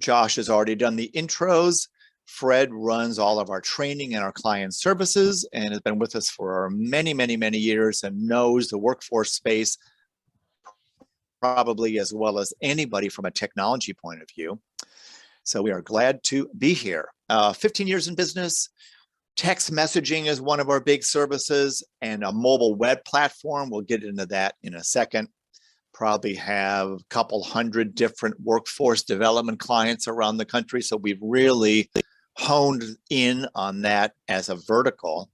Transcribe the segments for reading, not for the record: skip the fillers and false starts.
Josh has already done the intros. Fred runs all of our training and our client services and has been with us for many, many, many years and knows the workforce space probably as well as anybody from a technology point of view. So we are glad to be here. 15 years in business. Text messaging is one of our big services and a mobile web platform. We'll get into that in a second. Probably have a couple hundred different workforce development clients around the country. So we've really honed in on that as a vertical.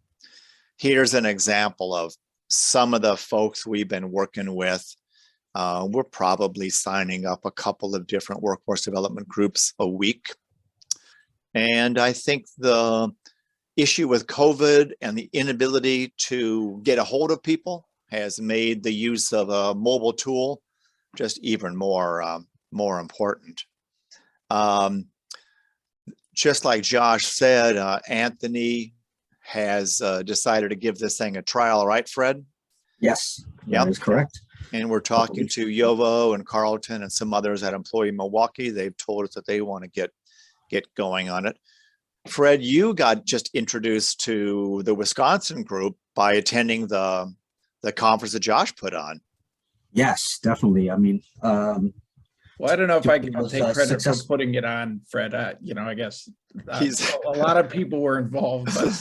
Here's an example of some of the folks we've been working with. We're probably signing up a couple of different workforce development groups a week. And I think the issue with COVID and the inability to get a hold of people has made the use of a mobile tool just even more important. Just like Josh said, Anthony has decided to give this thing a trial, right, Fred? Yes, that is correct. And we're talking to Yovo and Carlton and some others at Employee Milwaukee. They've told us that they want to get going on it. Fred, you got just introduced to the Wisconsin group by attending the conference that Josh put on. Yes, definitely. I mean, well, I don't know if I can take credit for putting it on, Fred. I guess a lot of people were involved, but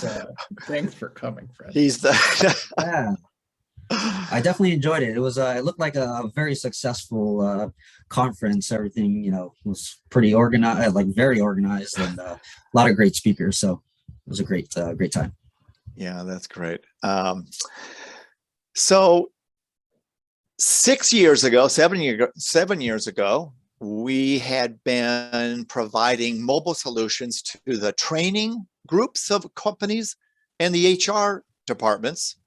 thanks for coming, Fred. Yeah. I definitely enjoyed it. It was it looked like a very successful conference. Everything, was pretty organized, like very organized, and a lot of great speakers. So it was a great time. Yeah, that's great. So 7 years ago, we had been providing mobile solutions to the training groups of companies and the HR departments.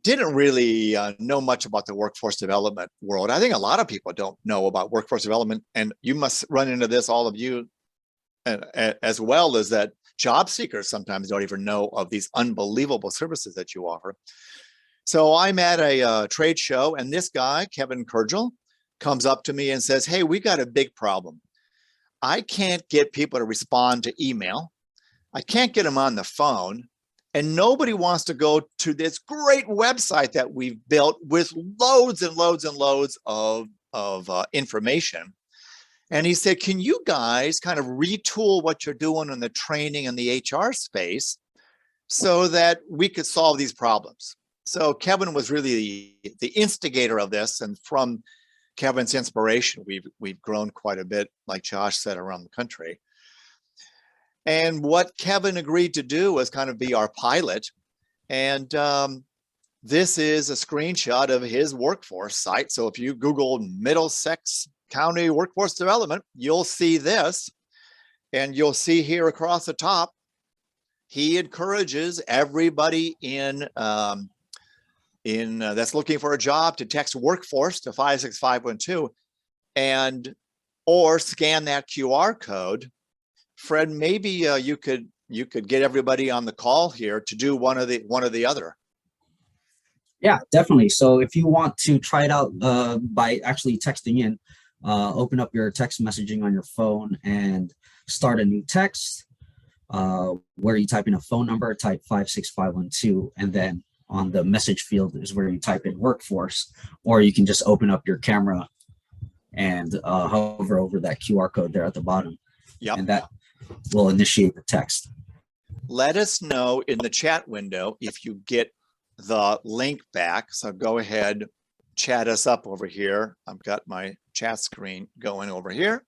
Didn't really know much about the workforce development world. I think a lot of people don't know about workforce development, and you must run into this, all of you, as well, as that job seekers sometimes don't even know of these unbelievable services that you offer. So I'm at a trade show, and this guy, Kevin Kurgel, comes up to me and says, "Hey, we got a big problem. I can't get people to respond to email. I can't get them on the phone. And nobody wants to go to this great website that we've built with loads and loads and loads of information." And he said, "Can you guys kind of retool what you're doing in the training and the HR space so that we could solve these problems?" So Kevin was really the instigator of this. And from Kevin's inspiration, we've grown quite a bit, like Josh said, around the country. And what Kevin agreed to do was kind of be our pilot. And this is a screenshot of his workforce site. So if you Google Middlesex County Workforce Development, you'll see this. And you'll see here across the top, he encourages everybody that's looking for a job to text workforce to 56512 or scan that QR code. Fred, maybe you could get everybody on the call here to do one or the other. Yeah, definitely. So if you want to try it out by actually texting in, open up your text messaging on your phone and start a new text where you type in a phone number, type 56512, and then on the message field is where you type in workforce, or you can just open up your camera and hover over that QR code there at the bottom. Yep. And that will initiate the text. Let us know in the chat window if you get the link back. So go ahead, chat us up over here. I've got my chat screen going over here.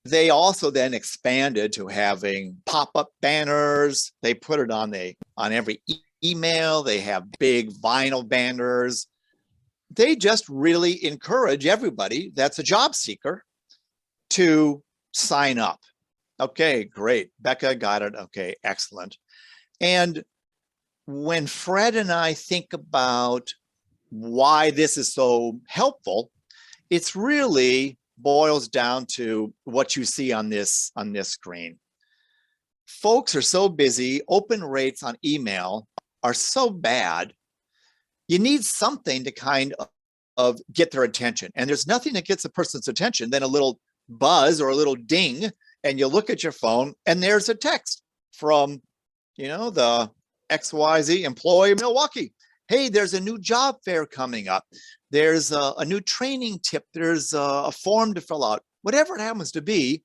They also then expanded to having pop-up banners. They put it on every email. They have big vinyl banners. They just really encourage everybody that's a job seeker to sign up. Okay, great. Becca got it. Okay, excellent. And when Fred and I think about why this is so helpful, it's really boils down to what you see on this screen. Folks are so busy. Open rates on email are so bad. You need something to kind of get their attention. And there's nothing that gets a person's attention than a little buzz or a little ding, and you look at your phone and there's a text from, the XYZ employee in Milwaukee. Hey, there's a new job fair coming up. There's a new training tip. There's a form to fill out. Whatever it happens to be,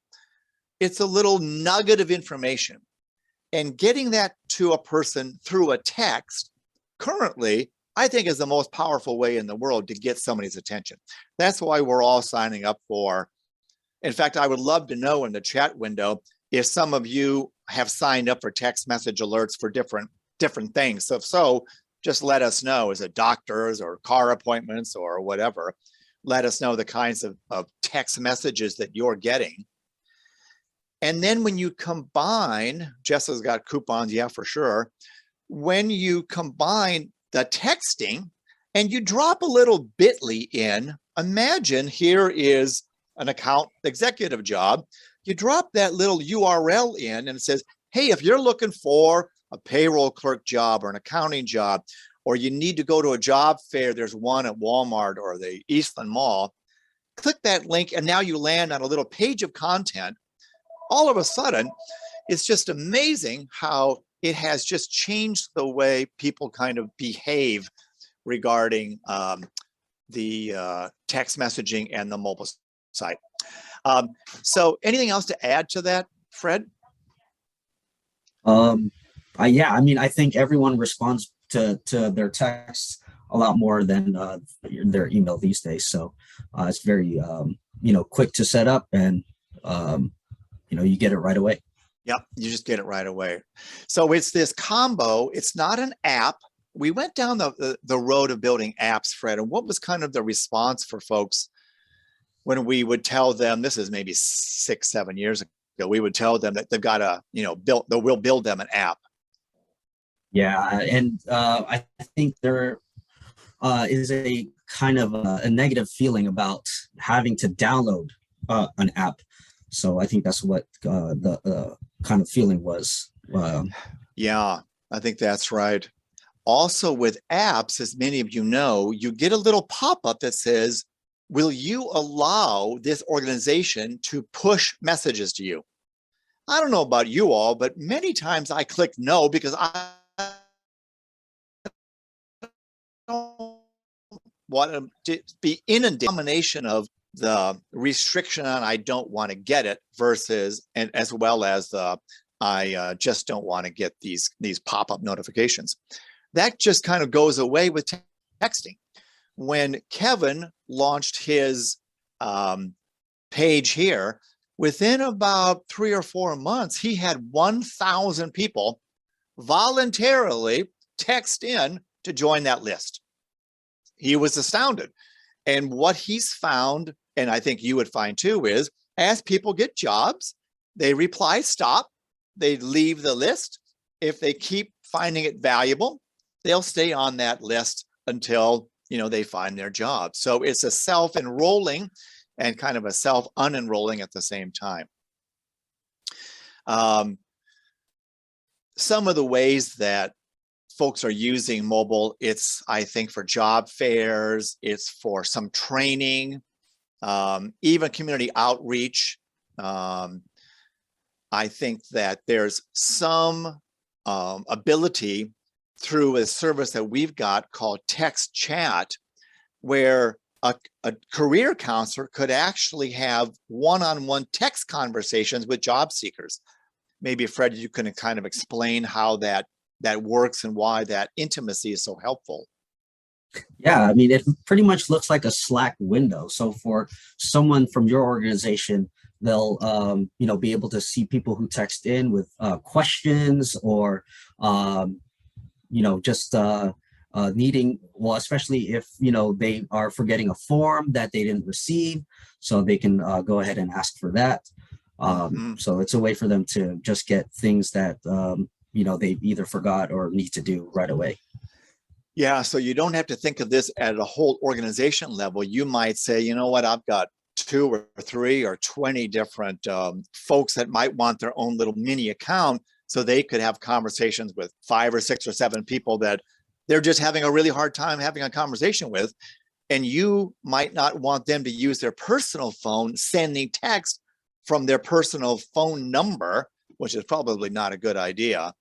it's a little nugget of information. And getting that to a person through a text currently, I think, is the most powerful way in the world to get somebody's attention. That's why we're all signing up for. In fact, I would love to know in the chat window if some of you have signed up for text message alerts for different things. So if so, just let us know. Is it doctors or car appointments or whatever? Let us know the kinds of text messages that you're getting. And then when you combine, Jessa's got coupons, yeah, for sure. When you combine the texting and you drop a little bit.ly in, imagine here is an account executive job. You drop that little URL in and it says, hey, if you're looking for a payroll clerk job or an accounting job, or you need to go to a job fair, there's one at Walmart or the Eastland Mall, click that link and now you land on a little page of content. All of a sudden, it's just amazing how it has just changed the way people kind of behave regarding the text messaging and the mobile site. So anything else to add to that, Fred? Yeah, I mean, I think everyone responds to their texts a lot more than their email these days. So it's very, quick to set up and, you get it right away. Yep, you just get it right away. So it's this combo. It's not an app. We went down the road of building apps, Fred, and what was kind of the response for folks when we would tell them, this is maybe 6-7 years ago, we would tell them that they've got to, we'll build them an app. Yeah, and I think there is a kind of a negative feeling about having to download an app. So I think that's what the kind of feeling was. Yeah, I think that's right. Also with apps, as many of you know, you get a little pop-up that says, will you allow this organization to push messages to you? I don't know about you all, but many times I click no because I don't want to be inundated. Combination of the restriction on I don't want to get it versus, and as well as the I just don't want to get these pop-up notifications. That just kind of goes away with texting. When Kevin launched his page here, within about 3 or 4 months, he had 1,000 people voluntarily text in to join that list. He was astounded. And what he's found, and I think you would find too, is as people get jobs, they reply stop, they leave the list. If they keep finding it valuable, they'll stay on that list until they find their job. So it's a self-enrolling and kind of a self-unenrolling at the same time. Some of the ways that folks are using mobile, it's, I think, for job fairs, it's for some training, even community outreach. I think that there's some ability through a service that we've got called Text Chat, where a career counselor could actually have one-on-one text conversations with job seekers. Maybe, Fred, you can kind of explain how that works and why that intimacy is so helpful. Yeah, I mean, it pretty much looks like a Slack window. So for someone from your organization, they'll be able to see people who text in with questions or just needing, well, especially if they are forgetting a form that they didn't receive, so they can go ahead and ask for that. So it's a way for them to just get things that they either forgot or need to do right away. Yeah, so you don't have to think of this at a whole organization level. You might say, you know what, I've got 2 or 3 or 20 different folks that might want their own little mini account, so they could have conversations with 5 or 6 or 7 people that they're just having a really hard time having a conversation with. and you might not want them to use their personal phone sending text from their personal phone number, which is probably not a good idea.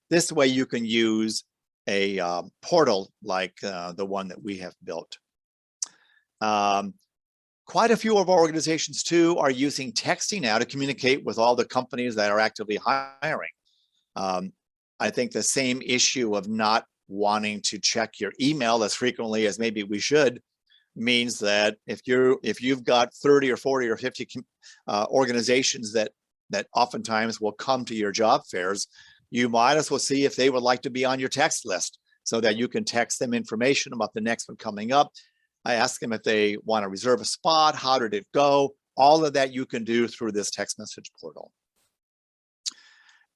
This way you can use a portal like the one that we have built. Quite a few of our organizations too are using texting now to communicate with all the companies that are actively hiring. I think the same issue of not wanting to check your email as frequently as maybe we should means that if you've got 30 or 40 or 50 organizations that oftentimes will come to your job fairs, you might as well see if they would like to be on your text list so that you can text them information about the next one coming up. I ask them if they want to reserve a spot, how did it go? All of that you can do through this text message portal.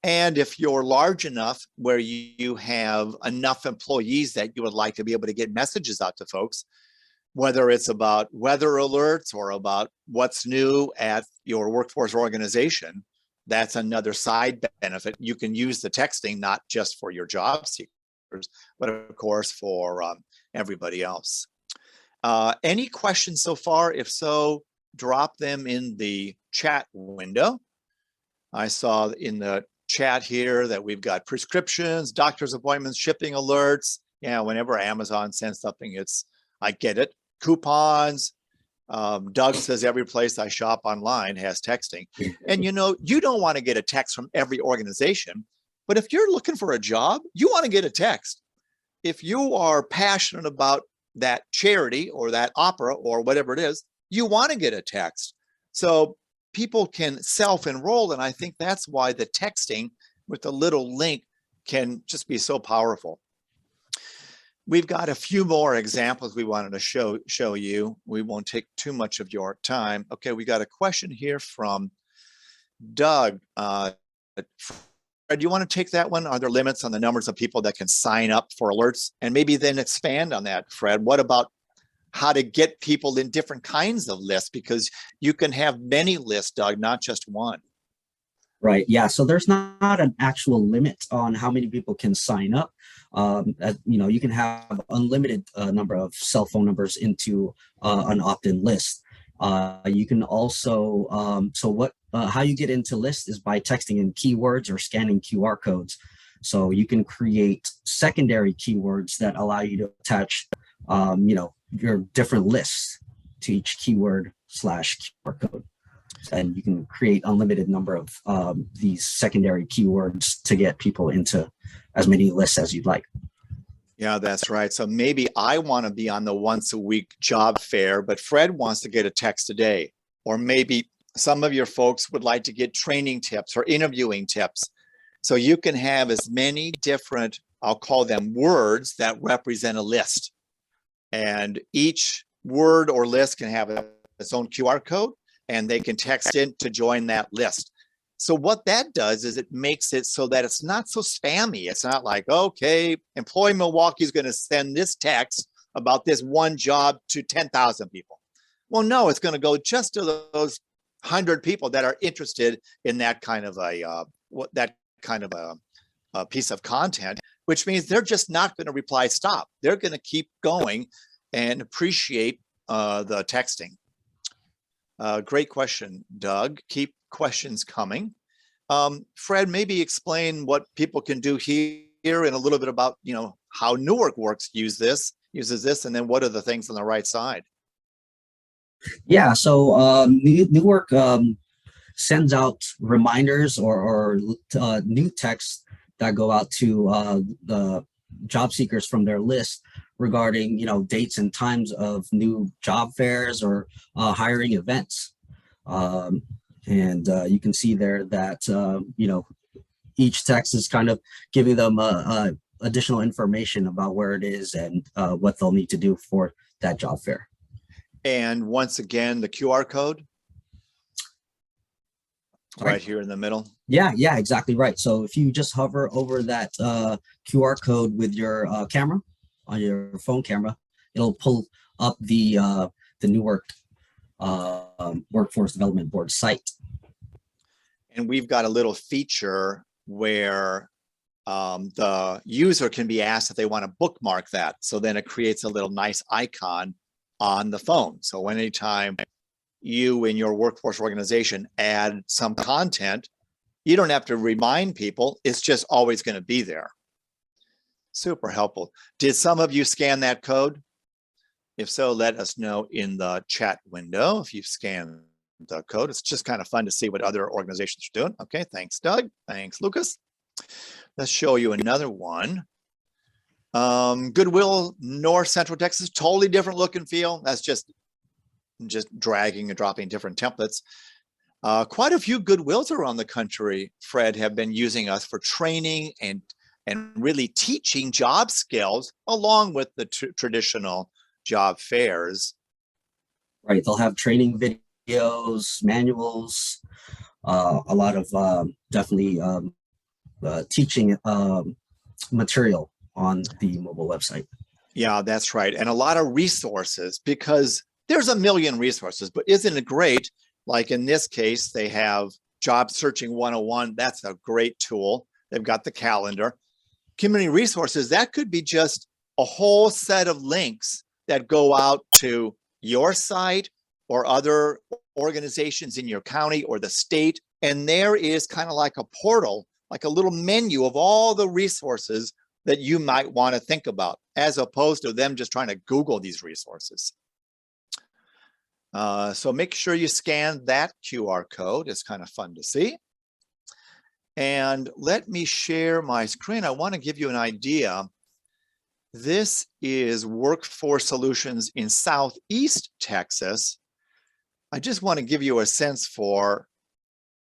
And if you're large enough where you have enough employees that you would like to be able to get messages out to folks, whether it's about weather alerts or about what's new at your workforce organization, that's another side benefit. You can use the texting not just for your job seekers, but of course for everybody else. Any questions so far? If so, drop them in the chat window. I saw in the chat here that we've got prescriptions, doctor's appointments, shipping alerts. Yeah, whenever Amazon sends something, I get it. Coupons. Doug says every place I shop online has texting. And you don't want to get a text from every organization, but if you're looking for a job, you want to get a text. If you are passionate about that charity or that opera or whatever it is, you want to get a text. So people can self-enroll, and I think that's why the texting with the little link can just be so powerful. We've got a few more examples we wanted to show you. We won't take too much of your time. Okay, we got a question here from Doug. Do you want to take that one? Are there limits on the numbers of people that can sign up for alerts? And maybe then expand on that, Fred. What about how to get people in different kinds of lists? Because you can have many lists, Doug, not just one. Right. Yeah. So there's not an actual limit on how many people can sign up. You can have unlimited number of cell phone numbers into an opt-in list. You can also, how you get into lists is by texting in keywords or scanning QR codes. So you can create secondary keywords that allow you to attach, your different lists to each keyword / QR code. And you can create unlimited number of these secondary keywords to get people into as many lists as you'd like. Yeah, that's right. So maybe I want to be on the once a week job fair, but Fred wants to get a text a day. Or maybe some of your folks would like to get training tips or interviewing tips. So you can have as many different, I'll call them words, that represent a list. And each word or list can have its own QR code, and they can text in to join that list. So what that does is it makes it so that it's not so spammy. It's not like, okay, Employee Milwaukee is going to send this text about this one job to 10,000 people. Well, no, it's going to go just to those 100 people that are interested in that kind of a piece of content, which means they're just not going to reply stop. They're going to keep going and appreciate the texting. Great question, Doug. Keep questions coming. Fred, maybe explain what people can do here and a little bit about, how Newark uses this, and then what are the things on the right side? Yeah, so Newark sends out reminders or new texts that go out to the job seekers from their list regarding dates and times of new job fairs or hiring events. And you can see there that each text is kind of giving them additional information about where it is and what they'll need to do for that job fair. And once again, the QR code right here in the middle. Yeah, exactly right. So if you just hover over that QR code with your camera on your phone camera, it'll pull up the Newark Workforce Development Board site. And we've got a little feature where the user can be asked if they want to bookmark that. So then it creates a little nice icon on the phone. So anytime you in your workforce organization add some content, you don't have to remind people. It's just always going to be there. Super helpful. Did some of you scan that code? If so, let us know in the chat window if you've scanned the code. It's just kind of fun to see what other organizations are doing. Okay, thanks, Doug. Thanks, Lucas. Let's show you another one. Goodwill, North Central Texas, totally different look and feel. That's just dragging and dropping different templates. Quite a few Goodwills around the country, Fred, have been using us for training and really teaching job skills along with the traditional job fairs. Right, they'll have training videos, manuals, a lot of definitely teaching material on the mobile website. Yeah, that's right. And a lot of resources, because there's a million resources, but isn't it great? Like in this case, they have Job Searching 101. That's a great tool. They've got the calendar. Community resources, that could be just a whole set of links that go out to your site or other organizations in your county or the state. And there is kind of like a portal, like a little menu of all the resources that you might want to think about, as opposed to them just trying to Google these resources. So make sure you scan that QR code. It's kind of fun to see. And let me share my screen. I want to give you an idea. This is Workforce Solutions in Southeast Texas. I just want to give you a sense for,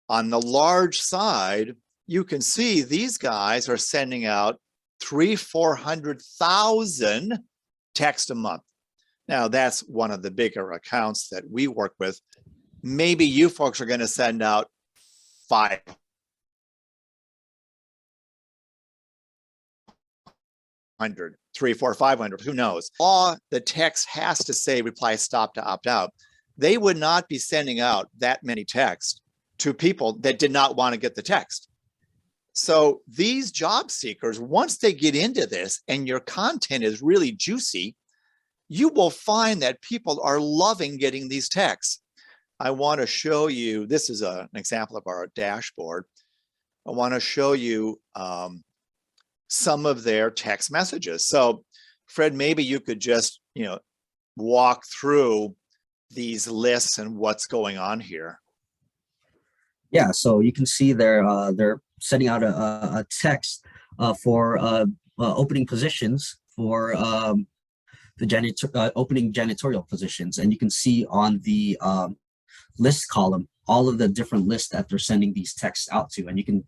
on the large side, you can see these guys are sending out 300,000-400,000 texts a month. Now, that's one of the bigger accounts that we work with. Maybe you folks are going to send out 500, 300, 400, 500, who knows? Law, the text has to say reply stop to opt out. They would not be sending out that many texts to people that did not want to get the text. So these job seekers, once they get into this and your content is really juicy, you will find that people are loving getting these texts. I want to show you, this is an example of our dashboard. I want to show you some of their text messages. So Fred, maybe you could just, walk through these lists and what's going on here. Yeah, so you can see they're sending out a text for opening positions for the opening janitorial positions, and you can see on the list column all of the different lists that they're sending these texts out to, and you can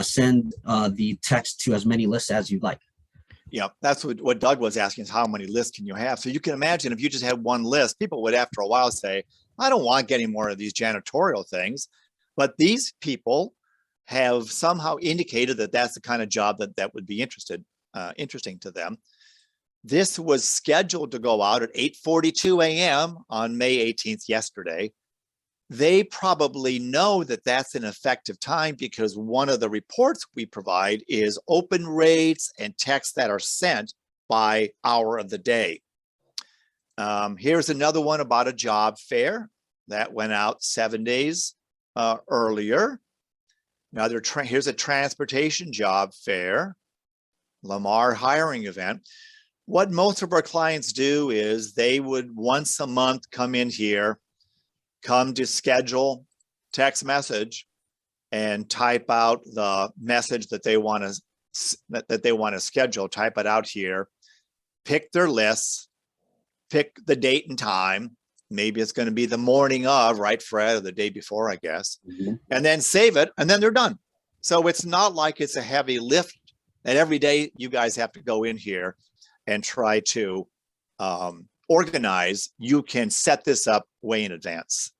send the text to as many lists as you'd like. Yeah, that's what Doug was asking, is how many lists can you have? So you can imagine if you just had one list, people would after a while say, I don't want getting more of these janitorial things. But these people have somehow indicated that that's the kind of job that would be interesting to them. This was scheduled to go out at 8:42 a.m. on May 18th, yesterday. They probably know that that's an effective time because one of the reports we provide is open rates and texts that are sent by hour of the day. Here's another one about a job fair that went out 7 days earlier. Now here's a transportation job fair, Lamar hiring event. What most of our clients do is they would once a month come in here, come to schedule text message and type out the message that they want to schedule, type it out here, pick their lists, pick the date and time. Maybe it's going to be the morning of, right, Fred, or the day before, I guess, and then save it, and then they're done. So it's not like it's a heavy lift, and every day you guys have to go in here and try to organize. You can set this up way in advance.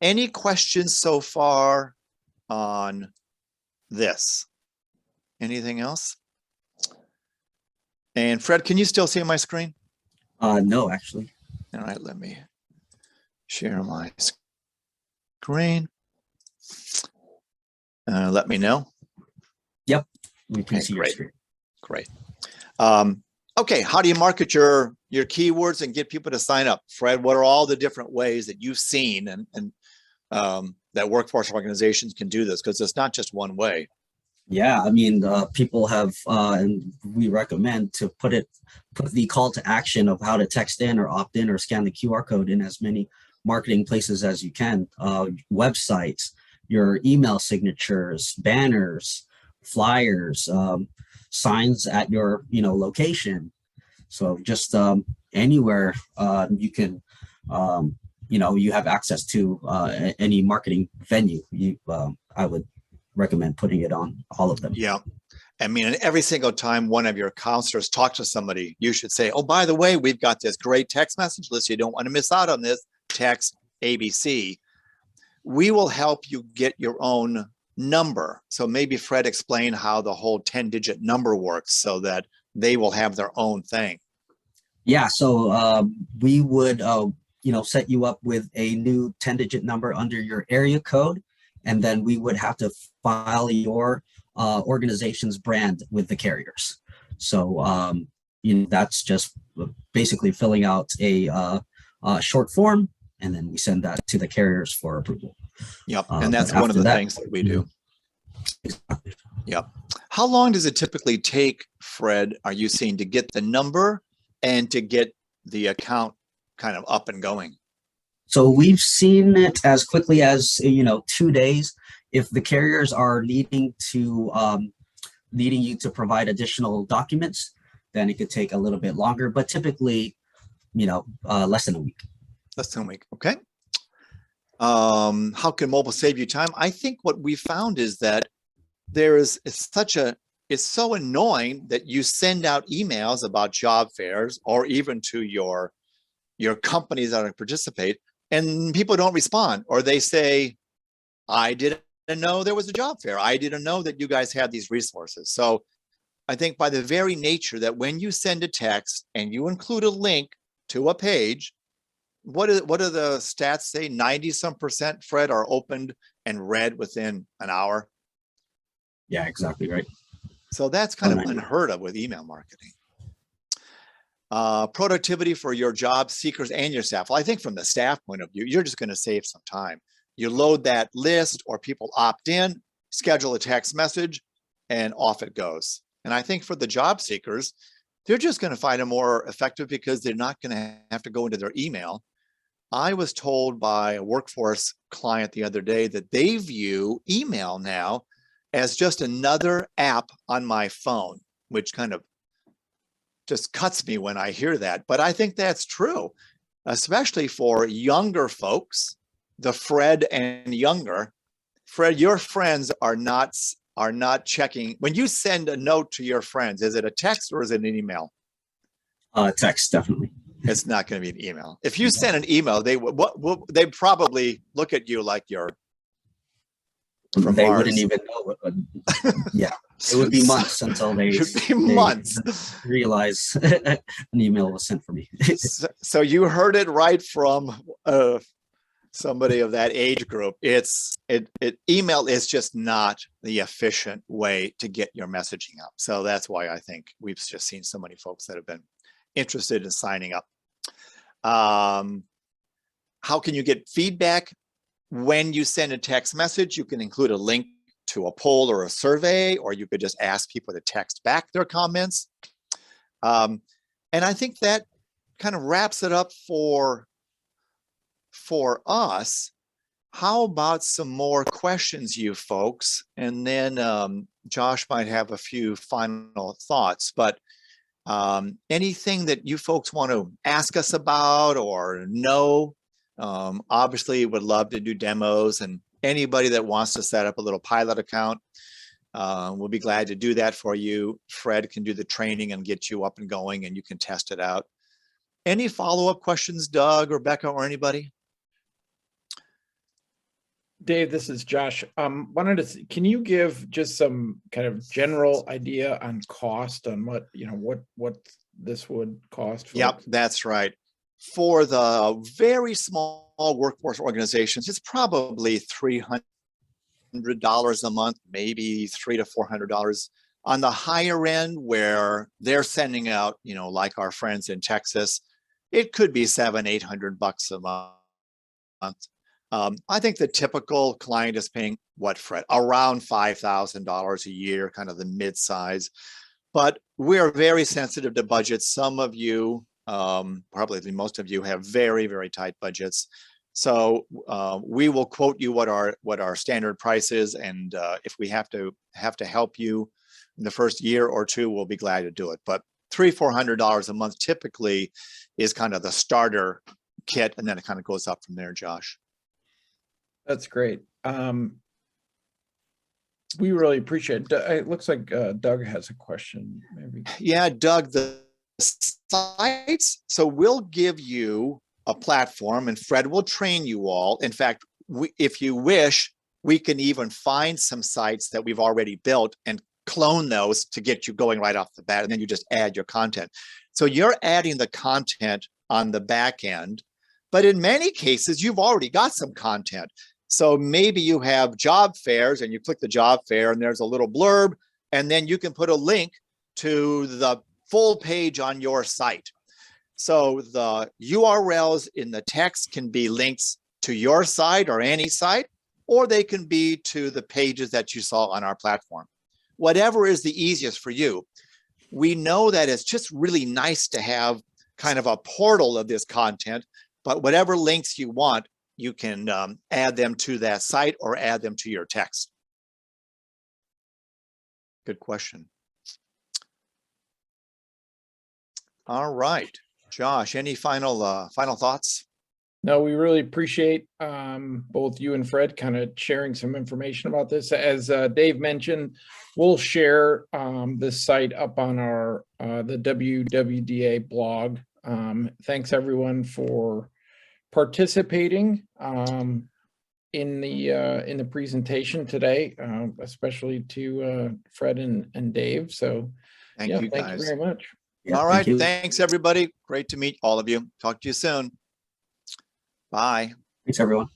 Any questions so far on this? Anything else? And Fred, can you still see my screen? No, actually. All right, let me share my screen. Let me know. Yep, we can see your screen. Great. Okay, how do you market your keywords and get people to sign up? Fred, what are all the different ways that you've seen and that workforce organizations can do this? Because it's not just one way. Yeah, I mean, people have, and we recommend to put the call to action of how to text in or opt in or scan the QR code in as many marketing places as you can. Websites, your email signatures, banners, flyers, signs at your location. So just anywhere you can, you have access to any marketing venue. I would recommend putting it on all of them. Yeah. I mean, every single time one of your counselors talk to somebody, you should say, oh, by the way, we've got this great text message list. You don't want to miss out on this. Text ABC. We will help you get your own number. So maybe Fred explain how the whole 10-digit number works so that they will have their own thing. Yeah, so we would, set you up with a new 10-digit number under your area code, and then we would have to file your organization's brand with the carriers. So, that's just basically filling out a short form, and then we send that to the carriers for approval. Yep, and that's one of the things that we do. Exactly. Yep. How long does it typically take, Fred, are you seeing, to get the number and to get the account kind of up and going? So we've seen it as quickly as 2 days. If the carriers are needing you to provide additional documents, then it could take a little bit longer. But typically, less than a week. Less than a week. Okay. How can mobile save you time? I think what we found is that it's so annoying that you send out emails about job fairs or even to your companies that participate, and people don't respond, or they say, I didn't know there was a job fair. I didn't know that you guys had these resources. So I think by the very nature that when you send a text and you include a link to a page, what do the stats say? 90-some%, Fred, are opened and read within an hour. Yeah, exactly right. So that's kind of unheard of with email marketing. Productivity for your job seekers and your staff. Well, I think from the staff point of view, you're just going to save some time. You load that list, or people opt in, schedule a text message, and off it goes. And I think for the job seekers, they're just going to find it more effective because they're not going to have to go into their email. I was told by a workforce client the other day that they view email now as just another app on my phone, which kind of just cuts me when I hear that. But I think that's true, especially for younger folks, the Fred and younger. Fred, your friends are not checking. When you send a note to your friends, is it a text or is it an email? Text, definitely. It's not going to be an email. If you send an email, they probably look at you like you're from they Mars. Wouldn't even know. Yeah, it would be months until they realize an email was sent for me. So you heard it right from somebody of that age group. Email is just not the efficient way to get your messaging out. So that's why I think we've just seen so many folks that have been interested in signing up. How can you get feedback? When you send a text message, you can include a link to a poll or a survey, or you could just ask people to text back their comments. And I think that kind of wraps it up for us. How about some more questions, you folks? And then Josh might have a few final thoughts, but anything that you folks want to ask us about or know? Obviously would love to do demos, and anybody that wants to set up a little pilot account, we'll be glad to do that for you. Fred can do the training and get you up and going, and you can test it out. Any follow-up questions, Doug or Becca or anybody? Dave, this is Josh. Can you give just some kind of general idea on cost, on what this would cost? Folks? Yep, that's right. For the very small workforce organizations, it's probably $300 a month, maybe $300 to $400 On the higher end, where they're sending out, you know, like our friends in Texas, it could be $700-800 a month. I think the typical client is paying what, Fred? Around $5,000 a year, kind of the mid-size. But we are very sensitive to budgets. Some of you, probably most of you, have very, very tight budgets. So we will quote you what our standard price is, and if we have to help you in the first year or two, we'll be glad to do it. But $300-400 a month typically is kind of the starter kit, and then it kind of goes up from there, Josh. That's great. We really appreciate it. It looks like Doug has a question. Maybe. Yeah, Doug, the sites. So we'll give you a platform, and Fred will train you all. In fact, if you wish, we can even find some sites that we've already built and clone those to get you going right off the bat, and then you just add your content. So you're adding the content on the back end, but in many cases, you've already got some content. So maybe you have job fairs and you click the job fair and there's a little blurb, and then you can put a link to the full page on your site. So the URLs in the text can be links to your site or any site, or they can be to the pages that you saw on our platform. Whatever is the easiest for you. We know that it's just really nice to have kind of a portal of this content, but whatever links you want, you can add them to that site or add them to your text. Good question. All right, Josh, any final thoughts? No, we really appreciate both you and Fred kind of sharing some information about this. As Dave mentioned, we'll share this site up on our the WWDA blog. Thanks everyone for participating in the presentation today, especially to Fred and Dave. So thank you guys. Thank you very much. Yeah, all right, thanks everybody. Great to meet all of you. Talk to you soon. Bye. Thanks everyone.